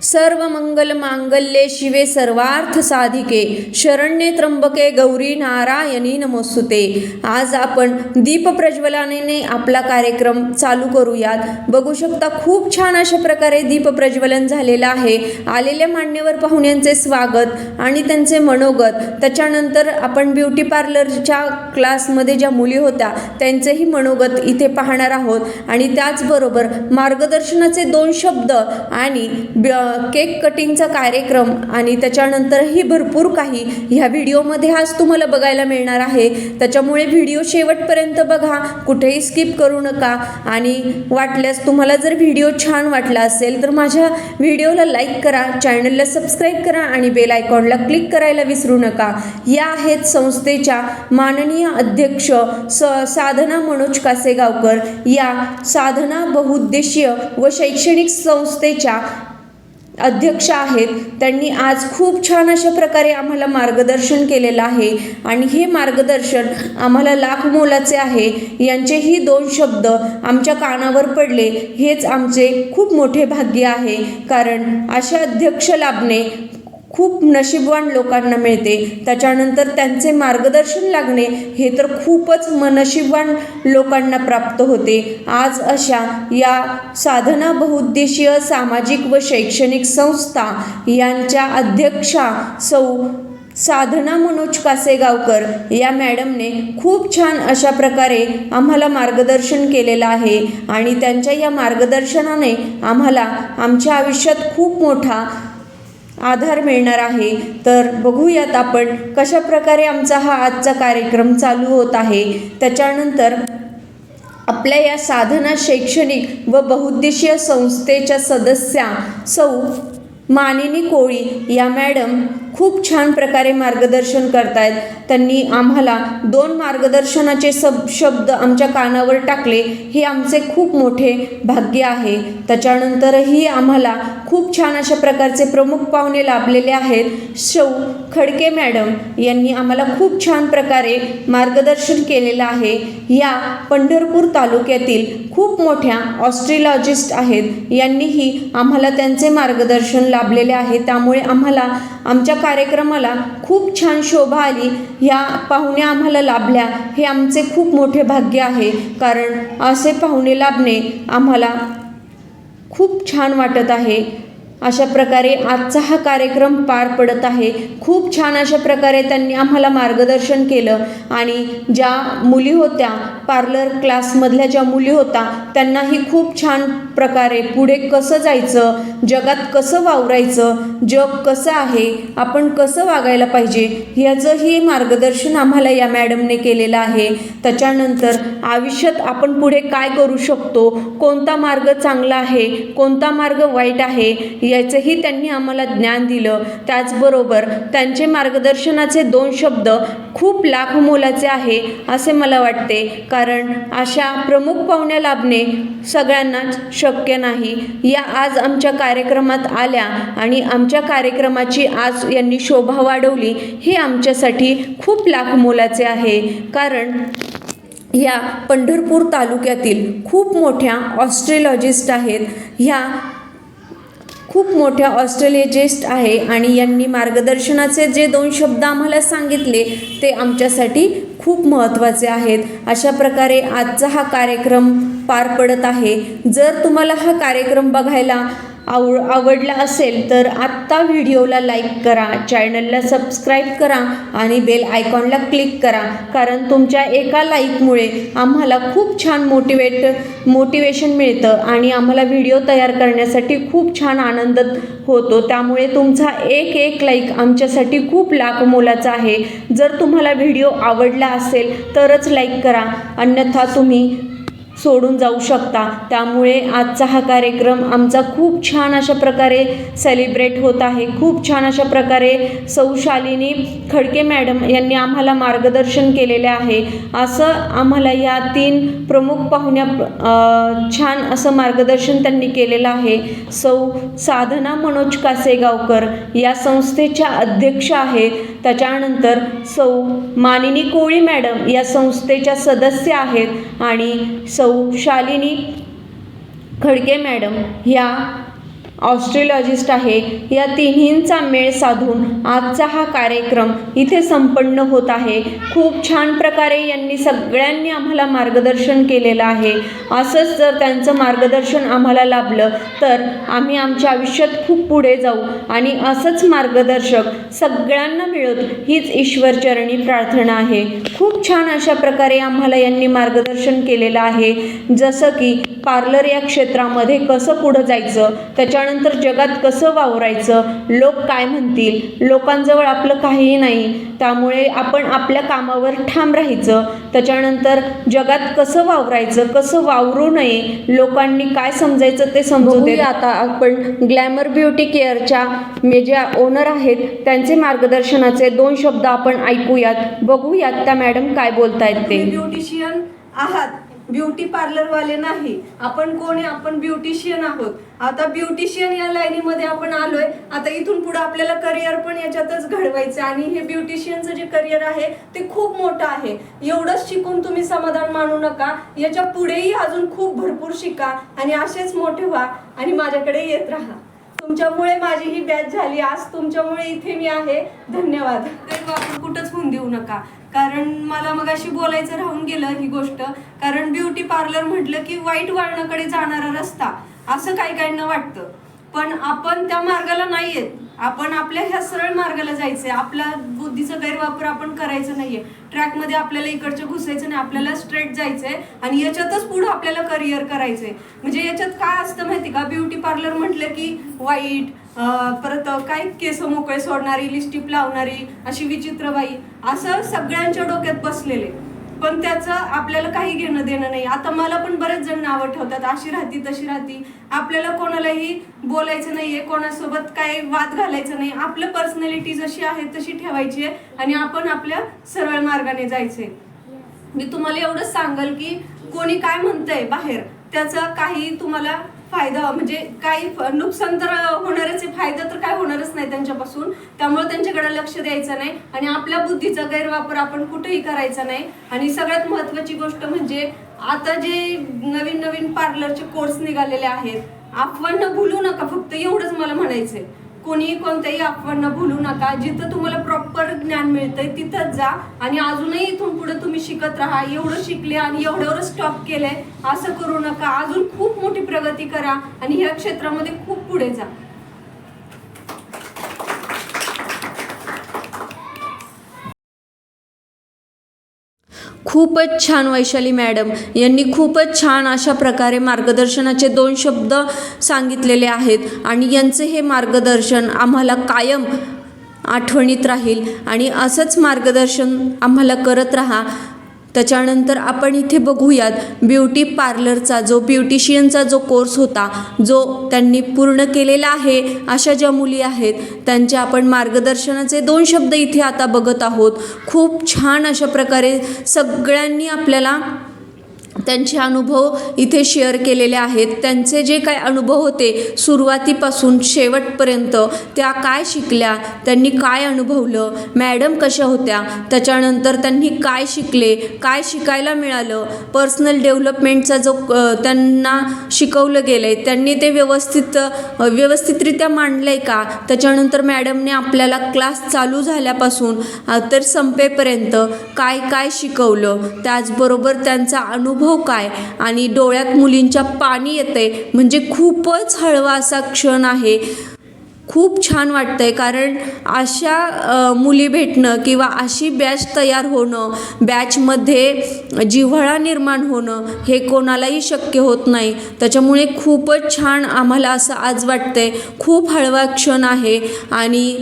सर्व मंगल मांगल्ये शिवे सर्वार्थ साधिके शरण्ये त्र्यंबके गौरी नारायणी नमोस्तुते। आज आपण दीप प्रज्वलनाने आपला कार्यक्रम चालू करूयात। बघू शकता खूप छान अशा प्रकारे दीप प्रज्वलन झालेलं आहे। आलेल्या मान्यवर पाहुण्यांचे स्वागत आणि त्यांचे मनोगत, त्याच्यानंतर आपण ब्युटी पार्लरच्या क्लासमध्ये ज्या मुली होत्या त्यांचेही मनोगत इथे पाहणार आहोत आणि त्याचबरोबर मार्गदर्शनाचे 2 शब्द आणि केक कटिंगचा कार्यक्रम आणि त्याच्यानंतरही भरपूर काही ह्या व्हिडिओमध्ये आज तुम्हाला बघायला मिळणार आहे। त्याच्यामुळे व्हिडिओ शेवटपर्यंत बघा, कुठेही स्किप करू नका आणि वाटल्यास तुम्हाला जर व्हिडिओ छान वाटला असेल तर माझ्या व्हिडिओला लाईक करा, चॅनलला सबस्क्राईब करा आणि बेल आयकॉनला क्लिक करायला विसरू नका। या आहेत संस्थेच्या माननीय अध्यक्ष साधना मनोज कासेगावकर। या साधना बहुउद्देशीय व शैक्षणिक संस्थेच्या अध्यक्ष आहेत। त्यांनी आज खूप छान अशा प्रकारे आम्हाला मार्गदर्शन केलेलं आहे आणि हे मार्गदर्शन आम्हाला लाख मोलाचे आहे। यांचेही 2 शब्द आमच्या कानावर पडले हेच आमचे खूप मोठे भाग्य आहे, कारण अशा अध्यक्ष लाभणे खूप नशीबवान लोकांना मिळते। त्याच्यानंतर त्यांचे मार्गदर्शन लागणे हे तर खूपच नशीबवान लोकांना प्राप्त होते। आज अशा या साधना बहुउद्देशीय सामाजिक व शैक्षणिक संस्था यांच्या अध्यक्षा सौ साधना मनोज कासेगावकर या मॅडमने खूप छान अशा प्रकारे आम्हाला मार्गदर्शन केलेलं आहे आणि त्यांच्या या मार्गदर्शनाने आम्हाला आमच्या आयुष्यात खूप मोठा आधार मिळणार आहे। तर बघूयात आपण कशा प्रकारे आमचा हा आजचा कार्यक्रम चालू होत आहे। त्याच्यानंतर आपल्या या साधना शैक्षणिक व बहुउद्देशीय संस्थेच्या सदस्या सौ मानिनी कोळी या मॅडम खूप छान प्रकारे मार्गदर्शन करतायत। त्यांनी आम्हाला 2 मार्गदर्शनाचे शब्द आमच्या कानावर टाकले हे आमचे खूप मोठे भाग्य आहे। त्याच्यानंतरही आम्हाला खूप छान अशा प्रकारचे प्रमुख पाहुणे लाभलेले आहेत। सौ खडके मॅडम यांनी आम्हाला खूप छान प्रकारे मार्गदर्शन केलेलं आहे। या पंढरपूर तालुक्यातील खूप मोठ्या ऑस्ट्रोलॉजिस्ट आहेत। यांनीही आम्हाला त्यांचे मार्गदर्शन लाभलेले आहे, त्यामुळे आम्हाला आमच्या कार्यक्रमाला खूप छान शोभा आली। ह्या पाहुण्या आम्हाला लाभल्या हे आमचे खूप मोठे भाग्य आहे, कारण असे पाहुणे लाभणे आम्हाला खूप छान वाटत आहे। अशा प्रकारे आजचा हा कार्यक्रम पार पडत आहे। खूप छान अशा प्रकारे त्यांनी आम्हाला मार्गदर्शन केलं आणि ज्या मुली होत्या पार्लर क्लासमधल्या ज्या मुली होत्या त्यांनाही खूप छान प्रकारे पुढे कसं जायचं, जगात कसं वावरायचं, जग कसं आहे, आपण कसं वागायला पाहिजे ह्याचंही मार्गदर्शन आम्हाला या मॅडमने केलेलं आहे। त्याच्यानंतर आयुष्यात आपण पुढे काय करू शकतो, कोणता मार्ग चांगला आहे, कोणता मार्ग वाईट आहे याचंही त्यांनी आम्हाला ज्ञान दिलं। त्याचबरोबर त्यांचे मार्गदर्शनाचे 2 शब्द खूप लाख मोलाचे आहे असे मला वाटते, कारण अशा प्रमुख पाहुण्या लाभणे सगळ्यांनाच शक्य नाही। या आज आमच्या कार्यक्रमात आल्या आणि आमच्या कार्यक्रमाची आज यांनी शोभा वाढवली हे आमच्यासाठी खूप लाख मोलाचे आहे, कारण ह्या पंढरपूर तालुक्यातील खूप मोठ्या ऑस्ट्रोलॉजिस्ट आहेत। ह्या खूप मोठ्या ऑस्ट्रोलॉजिस्ट आहे आणि यांनी मार्गदर्शनाचे जे 2 शब्द आम्हाला सांगितले ते आमच्यासाठी खूप महत्त्वाचे आहेत। अशा प्रकारे आजचा हा कार्यक्रम पार पडत आहे। जर तुम्हाला हा कार्यक्रम बघायला आवडला असेल तर आत्ता व्हिडिओला लाईक करा, चॅनलला सबस्क्राईब करा आणि बेल आयकॉनला क्लिक करा, कारण तुमच्या एका लाईकमुळे आम्हाला खूप छान मोटिवेशन मिळतं आणि आम्हाला व्हिडिओ तयार करण्यासाठी खूप छान आनंद होतो। त्यामुळे तुमचा एक लाईक आमच्यासाठी खूप लाख मोलाचा आहे। जर तुम्हाला व्हिडिओ आवडला असेल तरच लाईक करा, अन्यथा तुम्ही सोडून जाऊ शकता। त्यामुळे आजचा हा कार्यक्रम आमचा खूप छान अशा प्रकारे सेलिब्रेट होत आहे। खूप छान अशा प्रकारे सौ शालिनी खडके मॅडम यांनी आम्हाला मार्गदर्शन केलेले आहे। असं आम्हाला या 3 प्रमुख पाहुण्या छान असं मार्गदर्शन त्यांनी केलेलं आहे। सौ साधना मनोज कासेगावकर या संस्थेच्या अध्यक्ष आहेत। त्याच्यानंतर सौ मानिनी कोळी मॅडम या संस्थेच्या सदस्य आहेत आणि सौ शालिनी खडके मॅडम ह्या ऑस्ट्रोलॉजिस्ट आहे, या तिन्हींचा मेळ साधून आजचा हा कार्यक्रम इथे संपन्न होत आहे. खूप छान प्रकारे यांनी सगळ्यांनी आम्हाला मार्गदर्शन केलेलं आहे. असंच जर त्यांचं मार्गदर्शन आम्हाला लाभलं तर आम्ही आमच्या आयुष्यात खूप पुढे जाऊ आणि असंच मार्गदर्शक सगळ्यांना मिळत हीच ईश्वरचरणी प्रार्थना आहे. खूप छान अशा प्रकारे आम्हाला यांनी मार्गदर्शन केलेलं आहे. जसं की पार्लर या क्षेत्रामध्ये कसं पुढं जायचं, त्याच्यानंतर जगात कसं वावरायचं, लोक काय म्हणतील, लोकांजवळ आपलं काहीही नाही, त्यामुळे आपण आपल्या कामावर ठाम राहायचं, त्याच्यानंतर जगात कसं वावरायचं, कसं वावरू नये, लोकांनी काय समजायचं ते समजू दे. आता आपण ग्लॅमर ब्युटी केअरच्या ज्या ओनर आहेत त्यांचे मार्गदर्शनाचे 2 शब्द आपण ऐकूयात, बघूयात त्या मॅडम काय बोलतायत ते. ब्युटिशियन आहात, ब्युटी पार्लरवाले नाही. आपण कोण आहे? आपण ब्युटिशियन आहोत. आता ब्युटिशियन या लाईनीमध्ये आपण आलोय. आता इथून पुढे आपल्याला करिअर पण याच्यातच घडवायचं आणि हे ब्युटिशियनचं जे करिअर आहे ते खूप मोठं आहे. एवढंच शिकून तुम्ही समाधान मानू नका, याच्या पुढेही अजून खूप भरपूर शिका आणि असेच मोठे व्हा आणि माझ्याकडे येत राहा. तुमच्यामुळे माझी ही बॅच झाली, आज तुमच्यामुळे इथे मी आहे. धन्यवाद. गैरवापर कुठंच होऊन देऊ नका, कारण मला मगाशी बोलायचं राहून गेलं ही गोष्ट. कारण ब्युटी पार्लर म्हटलं की वाईट वळणाकडे जाणारा रस्ता असं काही काहींना वाटतं, पण आपण त्या मार्गाला नाही येत. आपण आपल्या ह्या सरळ मार्गाला जायचंय. आपल्या बुद्धीचा गैरवापर आपण करायचा नाहीये. ट्रॅकमध्ये आपल्याला इकडचं घुसायचं नाही, आपल्याला स्ट्रेट जायचंय आणि याच्यातच पुढे आपल्याला करिअर करायचंय. म्हणजे याच्यात काय असतं माहिती का, ब्युटी पार्लर म्हटलं की वाईट, परत काय केस मोकळे सोडणारी, लिपस्टिक लावणारी, अशी विचित्र बाई, असं सगळ्यांच्या डोक्यात बसलेले. पण त्याचं आपल्याला काही घेणं देणं नाही. आता मला पण बरेच जण नावं ठेवतात, अशी राहती तशी राहती. आपल्याला कोणालाही बोलायचं नाहीये, कोणासोबत काय वाद घालायचं नाही. आपलं पर्सनॅलिटी जशी आहे तशी ठेवायची आहे आणि आपण आपल्या सरळ मार्गाने जायचंय. मी तुम्हाला एवढंच सांगाल की कोणी काय म्हणतंय बाहेर, त्याचा काही तुम्हाला फायदा म्हणजे काही नुकसान तर होणारच आहे, फायदा तर काय होणारच नाही त्यांच्यापासून. त्यामुळे त्यांच्याकडे लक्ष द्यायचं नाही आणि आपल्या बुद्धीचा गैरवापर आपण कुठेही करायचा नाही. आणि सगळ्यात महत्त्वाची गोष्ट म्हणजे आता जे नवीन नवीन पार्लरचे कोर्स निघालेले आहेत, अफवांना भुलू नका. फक्त एवढंच मला म्हणायचंय, कोणी कोणत्याही अफवांना भुलू नका. जिथं तुम्हाला प्रॉपर ज्ञान मिळतंय तिथंच जा आणि अजूनही इथून पुढे तुम्ही शिकत राहा. एवढं शिकले आणि एवढ्यावर स्टॉप केलंय असं करू नका. अजून खूप मोठी प्रगती करा आणि ह्या क्षेत्रामध्ये खूप पुढे जा. खूपच छान वैशाली मॅडम यांनी खूपच छान अशा प्रकारे मार्गदर्शनाचे 2 शब्द सांगितलेले आहेत आणि यांचे हे मार्गदर्शन आम्हाला कायम आठवणीत राहील आणि असंच मार्गदर्शन आम्हाला करत राहा. त्याच्यानंतर आपण इथे बघूयात ब्युटी पार्लरचा जो ब्युटिशियनचा जो कोर्स होता, जो त्यांनी पूर्ण केलेला आहे, अशा ज्या मुली आहेत त्यांच्या आपण मार्गदर्शनाचे 2 शब्द इथे आता बघत आहोत. खूप छान अशा प्रकारे सगळ्यांनी आपल्याला त्यांचे अनुभव इथे शेअर केलेले आहेत. त्यांचे जे काय अनुभव होते सुरुवातीपासून शेवटपर्यंत, त्या काय शिकल्या, त्यांनी काय अनुभवलं, मॅडम कशा होत्या, त्याच्यानंतर त्यांनी काय शिकले, काय शिकायला मिळालं, पर्सनल डेव्हलपमेंटचा जो त्यांना शिकवलं गेलं आहे त्यांनी ते व्यवस्थितरित्या मांडलं आहे का, त्याच्यानंतर मॅडमने आपल्याला क्लास चालू झाल्यापासून तर संपेपर्यंत काय काय शिकवलं, त्याचबरोबर त्यांचा अनुभव काय, आणि डोळ्यात मुलींच्या पाणी येते. म्हणजे खूपच हळवा असा क्षण आहे. खूप छान वाटतंय, कारण अशा मुली भेटणं किंवा अशी बॅच तयार होणं, बॅचमध्ये जिव्हाळा निर्माण होणं हे कोणालाही शक्य होत नाही. त्याच्यामुळे खूपच छान आम्हाला असं आज वाटतंय. खूप हळवा क्षण आहे आणि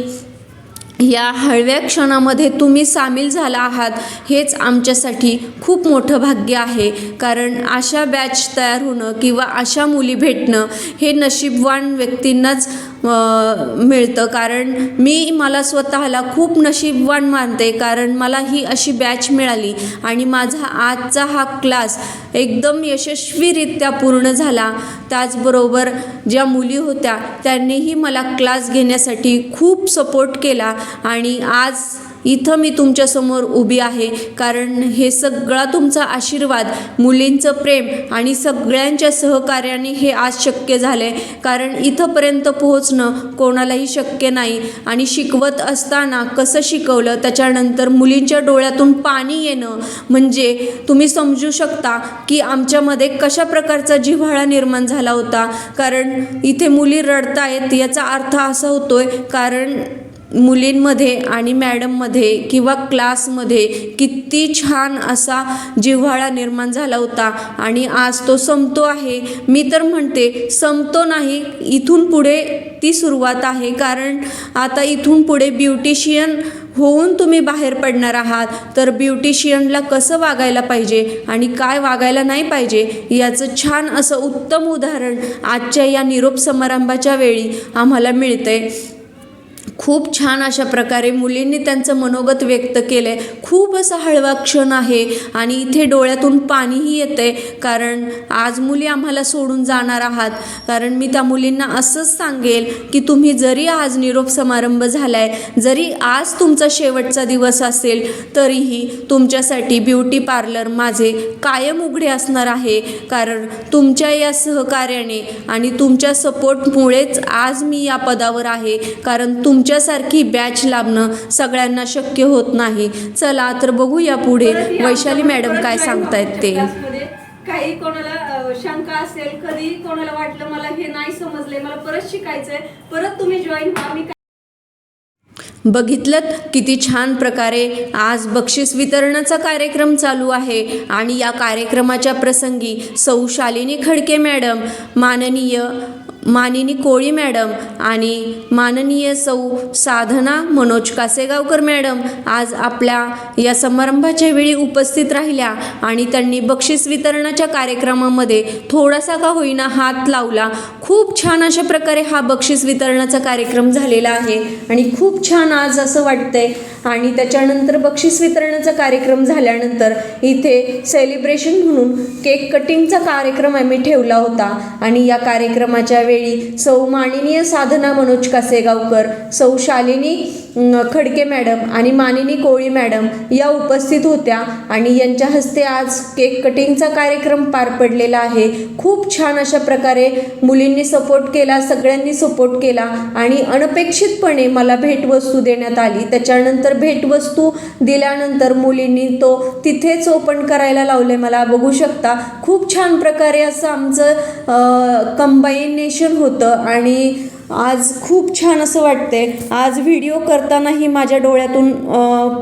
या हळव्या क्षणामध्ये तुम्ही सामील झाला आहात हेच आमच्यासाठी खूप मोठं भाग्य आहे. कारण अशा बॅच तयार होणं किंवा अशा मुली भेटणं हे नशीबवान व्यक्तींनाच मिळतं. कारण मला स्वतःला खूप नशीबवान मानते, कारण मला ही अशी बॅच मिळाली आणि माझा आजचा हा क्लास एकदम यशस्वीरित्या पूर्ण झाला. त्याचबरोबर ज्या मुली होत्या त्यांनीही मला क्लास घेण्यासाठी खूप सपोर्ट केला आणि आज इथं मी तुमच्यासमोर उभी आहे, कारण हे सगळा तुमचा आशीर्वाद, मुलींचं प्रेम आणि सगळ्यांच्या सहकार्याने हे आज शक्य झालं आहे. कारण इथंपर्यंत पोहोचणं कोणालाही शक्य नाही. आणि शिकवत असताना कसं शिकवलं, त्याच्यानंतर मुलींच्या डोळ्यातून पाणी येणं म्हणजे तुम्ही समजू शकता की आमच्यामध्ये कशा प्रकारचा जिव्हाळा निर्माण झाला होता. कारण इथे मुली रडतायत याचा अर्थ असा होतोय कारण मुलींमध्ये आणि मॅडममध्ये किंवा क्लासमध्ये किती छान असा जिव्हाळा निर्माण झाला होता आणि आज तो संपतो आहे. मी तर म्हणते संपतो नाही, इथून पुढे ती सुरुवात आहे. कारण आता इथून पुढे ब्युटिशियन होऊन तुम्ही बाहेर पडणार आहात, तर ब्युटिशियनला कसं वागायला पाहिजे आणि काय वागायला नाही पाहिजे याचं छान असं उत्तम उदाहरण आजच्या या निरोप समारंभाच्या वेळी आम्हाला मिळतंय. खूप छान अशा प्रकारे मुलींनी त्यांचं मनोगत व्यक्त केलं आहे. खूप असा हळवा क्षण आहे आणि इथे डोळ्यातून पाणीही येतं आहे, कारण आज मुली आम्हाला सोडून जाणार आहात. कारण मी त्या मुलींना असंच सांगेल की तुम्ही जरी आज निरोप समारंभ झाला आहे, जरी आज तुमचा शेवटचा दिवस असेल, तरीही तुमच्यासाठी ब्युटी पार्लर माझे कायम उघडे असणार आहे. कारण तुमच्या या सहकार्याने आणि तुमच्या सपोर्टमुळेच आज मी या पदावर आहे. कारण तुमच्यासारखी बॅच लाभणं सगळ्यांना शक्य होत नाही. चला तर बघूया पुढे वैशाली मॅडम काय सांगतायत ते. काही कोणाला शंका असेल, कधी कोणाला वाटलं मला हे नाही समजले, मला परत शिकायचंय, परत तुम्ही जॉईन व्हा. मी बघितलं किती छान प्रकारे आज बक्षीस वितरणाचा कार्यक्रम चालू आहे आणि या कार्यक्रमाच्या प्रसंगी सौ शालिनी खडके मॅडम, माननीय कोळी मॅडम आणि माननीय सौ साधना मनोज कासेगावकर मॅडम आज आपल्या या समारंभाच्या वेळी उपस्थित राहिल्या आणि त्यांनी बक्षीस वितरणाच्या कार्यक्रमामध्ये थोडासा का होईना हात लावला. खूप छान अशा प्रकारे हा बक्षीस वितरणाचा कार्यक्रम झालेला आहे आणि खूप छान आज असं वाटतंय. आणि त्याच्यानंतर बक्षीस वितरणाचा कार्यक्रम झाल्यानंतर इथे सेलिब्रेशन म्हणून केक कटिंगचा कार्यक्रम आम्ही ठेवला होता आणि या कार्यक्रमाच्या वेळी सौ माननीय साधना मनोज कासेगावकर, सौ शालिनी खडके मॅडम आणि माननीय कोळी मॅडम या उपस्थित होत्या आणि यांच्या हस्ते आज केक कटिंगचा कार्यक्रम पार पडलेला आहे. खूप छान अशा प्रकारे मुलींनी सपोर्ट केला, सगळ्यांनी सपोर्ट केला आणि अनपेक्षितपणे मला भेटवस्तू देण्यात आली. त्याच्यानंतर भेटवस्तू दिल्यानंतर मुलींनी तो तिथेच ओपन करायला लावले. मला बघू शकता खूप छान प्रकारे असं आमचं कंबाईनेशन होतं आणि आज खूप छान असं वाटतंय. आज व्हिडिओ करतानाही माझ्या डोळ्यातून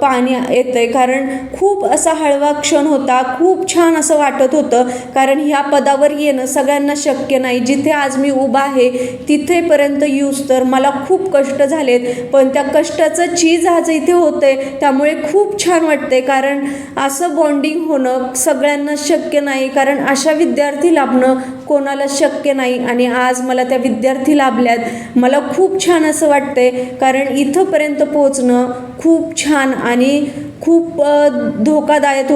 पाणी येतंय, कारण खूप असा हळवा क्षण होता. खूप छान असं वाटत होतं, कारण ह्या पदावर येणं सगळ्यांना शक्य नाही. जिथे आज मी उभा आहे तिथेपर्यंत येऊस तर मला खूप कष्ट झालेत, पण त्या कष्टाचं चीज आज इथे होतंय, त्यामुळे खूप छान वाटतंय. कारण असं बॉन्डिंग होणं सगळ्यांना शक्य नाही, कारण अशा विद्यार्थी लाभणं कोणाला शक्य नाही आणि आज मला त्या विद्यार्थी लाभल्यात. मला खूप छान असं वाटतंय, कारण इथंपर्यंत पोहोचणं खूप छान आणि खूप धोकादायक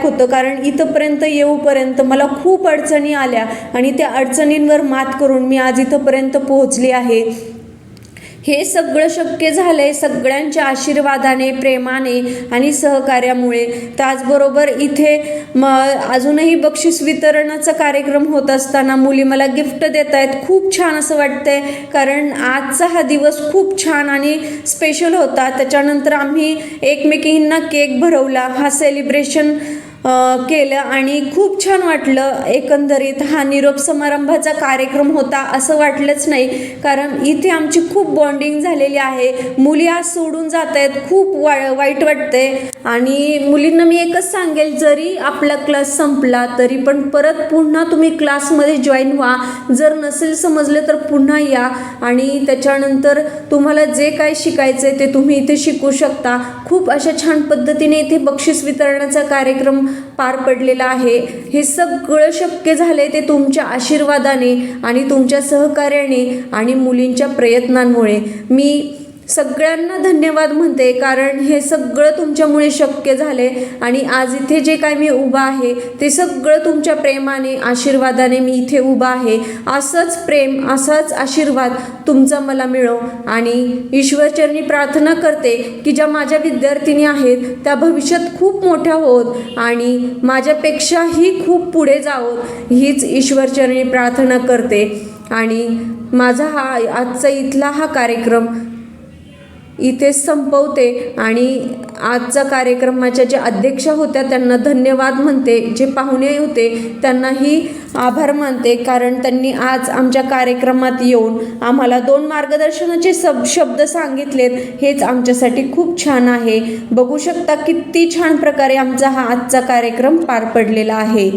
होतं. कारण इथंपर्यंत येऊपर्यंत मला खूप अडचणी आल्या आणि त्या अडचणींवर मात करून मी आज इथंपर्यंत पोहोचली आहे. हे सगळं शक्य झालं आहे सगळ्यांच्या आशीर्वादाने, प्रेमाने आणि सहकार्यामुळे. त्याचबरोबर इथे अजूनही बक्षीस वितरणाचा कार्यक्रम होत असताना मुली मला गिफ्ट देत आहेत. खूप छान असं वाटतंय, कारण आजचा हा दिवस खूप छान आणि स्पेशल होता. त्याच्यानंतर आम्ही एकमेकींना केक भरवला, हा सेलिब्रेशन केलं आणि खूप छान वाटलं. एकंदरीत हा निरोप समारंभाचा कार्यक्रम होता असं वाटलंच नाही, कारण इथे आमची खूप बॉन्डिंग झालेली आहे. मुली आज सोडून जात आहेत, खूप वाईट वाटतंय. आणि मुलींना मी एकच सांगेल, जरी आपला क्लास संपला तरी पण परत पुन्हा तुम्ही क्लासमध्ये जॉईन व्हा. जर नसेल समजलं तर पुन्हा या आणि त्याच्यानंतर तुम्हाला जे काय शिकायचं आहे ते तुम्ही इथे शिकू शकता. खूप अशा छान पद्धतीने इथे बक्षीस वितरणाचा कार्यक्रम पार पडलेला आहे. हे सगळं शक्य झालंय ते तुमच्या आशीर्वादाने आणि तुमच्या सहकार्याने आणि मुलींच्या प्रयत्नांमुळे. मी सगळ्यांना धन्यवाद म्हणते, कारण हे सगळं तुमच्यामुळे शक्य झाले आणि आज इथे जे काय मी उभा आहे ते सगळं तुमच्या प्रेमाने, आशीर्वादाने मी इथे उभा आहे. असंच प्रेम, असाच आशीर्वाद तुमचा मला मिळो आणि ईश्वरचरणी प्रार्थना करते की ज्या माझ्या विद्यार्थिनी आहेत त्या भविष्यात खूप मोठ्या होत आणि माझ्यापेक्षाही खूप पुढे जावोत, हीच ईश्वरचरणी प्रार्थना करते. आणि माझा हा आजचा इथला हा कार्यक्रम इथेच संपवते आणि आजचा कार्यक्रमाच्या ज्या अध्यक्षा होत्या त्यांना धन्यवाद म्हणते, जे पाहुणे होते त्यांनाही आभार मानते, कारण त्यांनी आज आमच्या कार्यक्रमात येऊन आम्हाला 2 मार्गदर्शनाचे शब्द सांगितलेत. हेच आमच्यासाठी खूप छान आहे. बघू शकता किती छान प्रकारे आमचा हा आजचा कार्यक्रम पार पडलेला आहे.